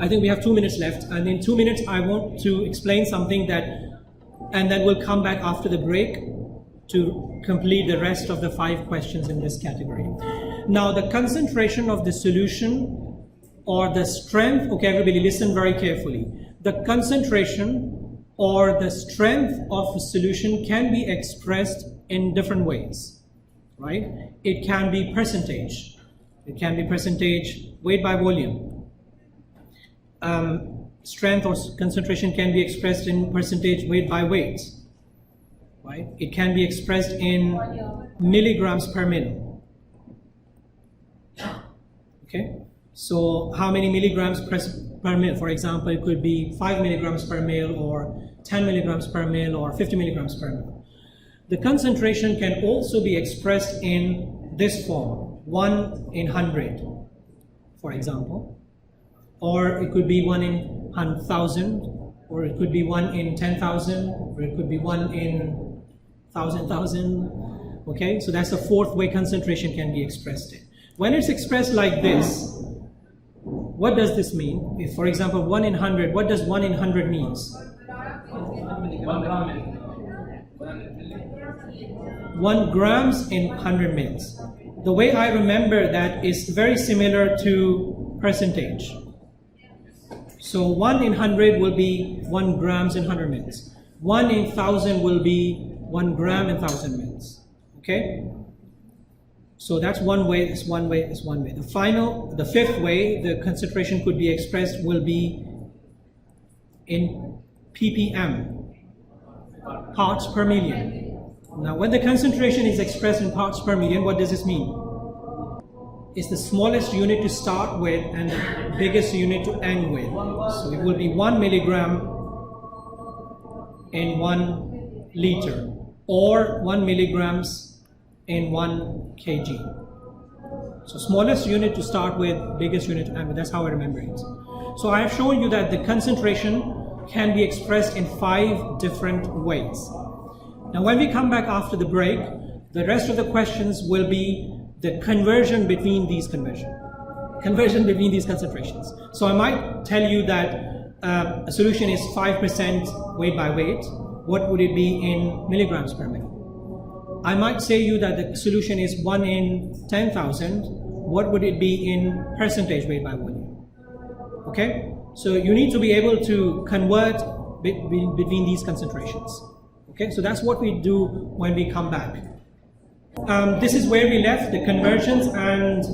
I think we have 2 minutes left, and in 2 minutes I want to explain something that, and then we'll come back after the break to complete the rest of the 5 questions in this category. Now, the concentration of the solution or the strength, okay, everybody listen very carefully. The concentration or the strength of a solution can be expressed in different ways, right? It can be percentage. It can be percentage weight by volume. Strength or concentration can be expressed in percentage weight by weight, right? It can be expressed in milligrams per mil. Okay, so how many milligrams per mil? For example, it could be 5 milligrams per mil, or 10 milligrams per mil, or 50 milligrams per mil. The concentration can also be expressed in this form, 1 in 100, for example. Or it could be 1 in 1,000, or it could be 1 in 10,000, or it could be 1 in 1,000. Okay, so that's the 4th way concentration can be expressed in. When it's expressed like this, what does this mean? If, for example, 1 in 100, what does 1 in 100 means? 1 grams in 100 mils. The way I remember that is very similar to percentage. So 1 in 100 will be 1 grams in 100 mils. 1 in 1,000 will be 1 gram in 1,000 mils. Okay? So that's one way, that's one way, that's one way. The 5th way the concentration could be expressed will be in ppm, parts per million. Now when the concentration is expressed in parts per million, what does this mean? It's the smallest unit to start with and the biggest unit to end with. So it will be 1 milligram in 1 liter, or 1 milligrams in 1 kg. So smallest unit to start with, biggest unit to end with. That's how I remember it. So I have shown you that the concentration can be expressed in 5 different ways. Now when we come back after the break, the rest of the questions will be the conversion between these between these concentrations. So I might tell you that a solution is 5% weight by weight. What would it be in milligrams per mil? I might say you that the solution is 1 in 10,000. What would it be in percentage weight by volume? Okay, so you need to be able to convert between these concentrations. Okay, so that's what we do when we come back. This is where we left the conversions and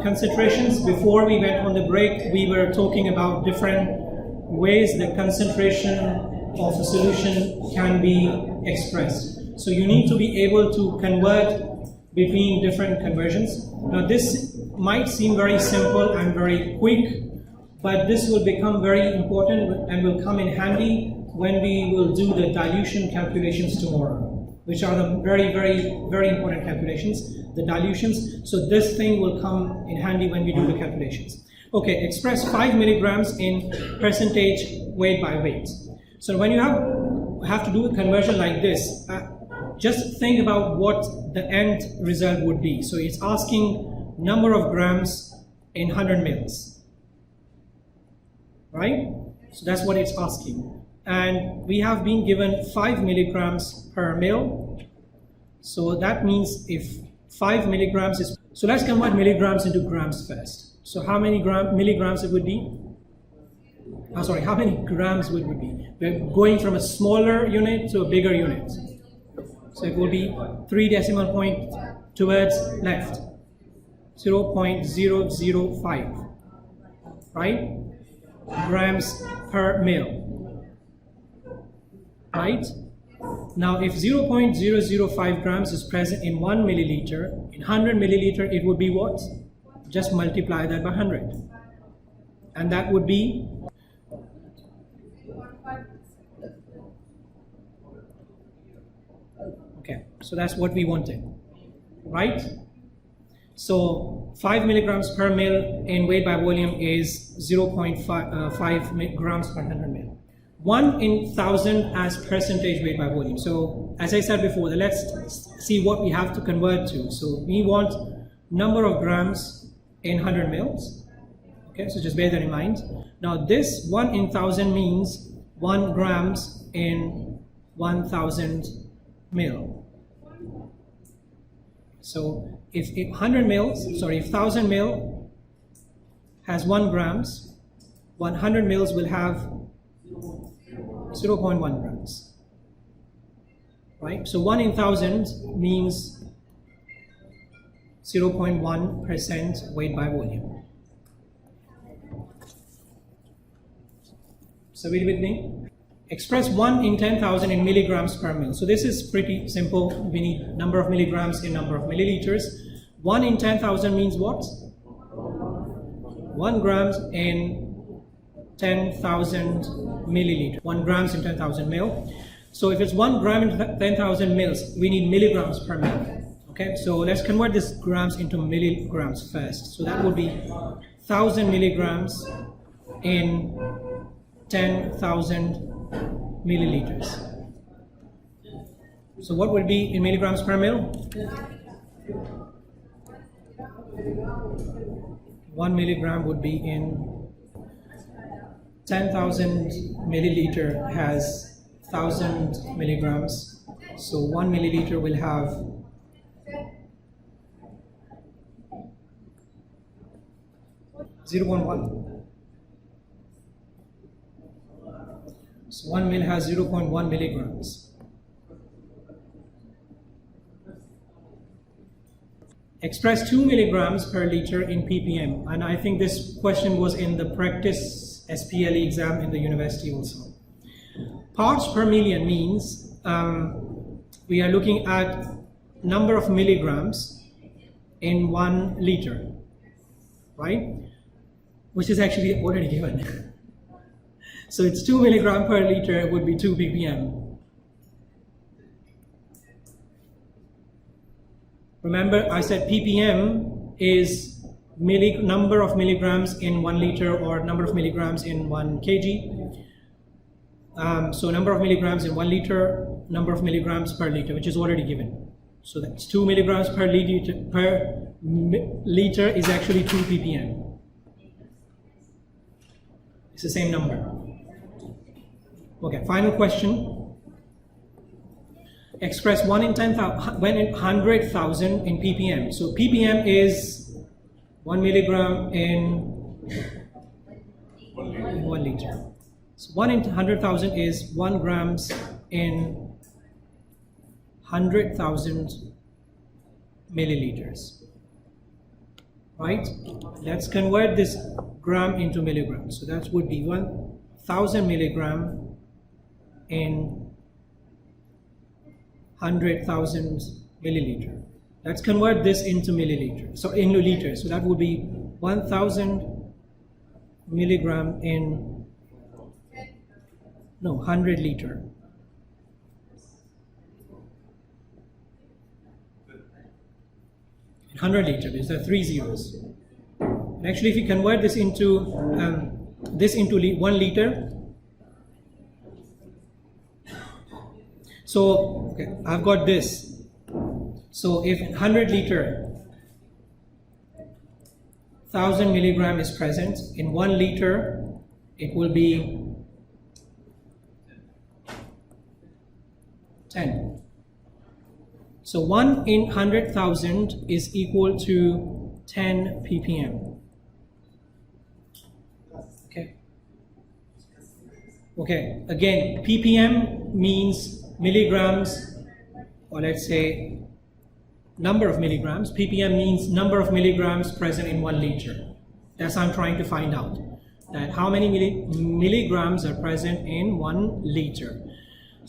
concentrations. Before we went on the break, we were talking about different ways the concentration of a solution can be expressed. So you need to be able to convert between different conversions. Now this might seem very simple and very quick, but this will become very important and will come in handy when we will do the dilution calculations tomorrow, which are the very, very, very important calculations, the dilutions. So this thing will come in handy when we do the calculations. Okay, express 5 milligrams in percentage weight by weight. So when you have to do a conversion like this, just think about what the end result would be. So it's asking number of grams in 100 mils, right? So that's what it's asking. And we have been given 5 milligrams per mil. So that means if 5 milligrams is, so let's convert milligrams into grams first. So how many milligrams it would be? How many grams would it be? We're going from a smaller unit to a bigger unit. So it will be 3 decimal point towards left, 0.005, right? Grams per mil. Right? Now if 0.005 grams is present in 1 milliliter, in 100 milliliter it would be what? Just multiply that by 100. And that would be okay, so that's what we wanted, right? So 5 milligrams per mil in weight by volume is 0.5 grams per 100 mil. 1 in 1,000 as percentage weight by volume. So as I said before, let's see what we have to convert to. So we want number of grams in 100 mils. Okay, so just bear that in mind. Now this 1 in 1000 means 1 grams in 1000 mil. So if 100 mils, sorry, if 1000 mil has 1 grams, 100 mils will have 0.1 grams. Right? So 1 in 1000 means 0.1% weight by volume. So read with me. Express 1 in 10,000 in milligrams per mil. So this is pretty simple. We need number of milligrams in number of milliliters. 1 in 10,000 means what? 1 grams in 10,000 milliliters. 1 grams in 10,000 mil. So if it's 1 gram in 10,000 mils, we need milligrams per mil. Okay, so let's convert this grams into milligrams first. So that would be 1,000 milligrams in 10,000 milliliters. So what would be in milligrams per mil? 1 milligram would be in 10,000 milliliter has 1,000 milligrams. So 1 milliliter will have 0.1. So 1 mil has 0.1 milligrams. Express 2 milligrams per liter in ppm. And I think this question was in the practice SPLE exam in the university also. Parts per million means we are looking at number of milligrams in 1 liter, right? Which is actually already given. So it's 2 milligram per liter would be 2 ppm. Remember, I said ppm is number of milligrams in 1 liter or number of milligrams in 1 kg. So number of milligrams in 1 liter, number of milligrams per liter, which is already given. So that's 2 milligrams per liter is actually 2 ppm. It's the same number. Okay, final question. Express 1 in 10,000, 100,000 in ppm. So ppm is 1 milligram in 1 liter. So 1 in 100,000 is 1 grams in 100,000 milliliters. Right? Let's convert this gram into milligrams. So that would be 1,000 milligram in 100,000 milliliter. Let's convert this into milliliters. So into liters. So that would be 1,000 milligram in 100 liter. In 100 liter, because there are 3 zeros. And actually, if you convert this into 1 liter, so okay, I've got this. So if 100 liter, 1,000 milligram is present, in 1 liter, it will be 10. So 1 in 100,000 is equal to 10 ppm. Okay, again, ppm means milligrams, or let's say number of milligrams. ppm means number of milligrams present in 1 liter. That's what I'm trying to find out. That how many milligrams are present in 1 liter.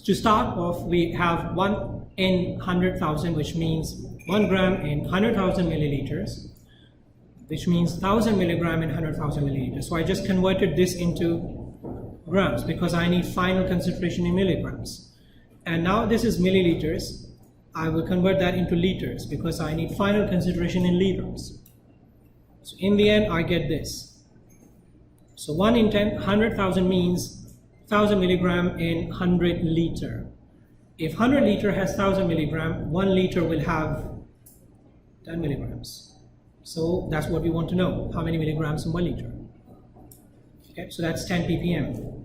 To start off, we have 1 in 100,000, which means 1 gram in 100,000 milliliters, which means 1,000 milligram in 100,000 milliliters. So I just converted this into grams because I need final concentration in milligrams. And now this is milliliters. I will convert that into liters because I need final concentration in liters. So in the end, I get this. So 1 in 100,000 means 1,000 milligram in 100 liter. If 100 liter has 1,000 milligram, 1 liter will have 10 milligrams. So that's what we want to know, how many milligrams in 1 liter. Okay, so that's 10 ppm.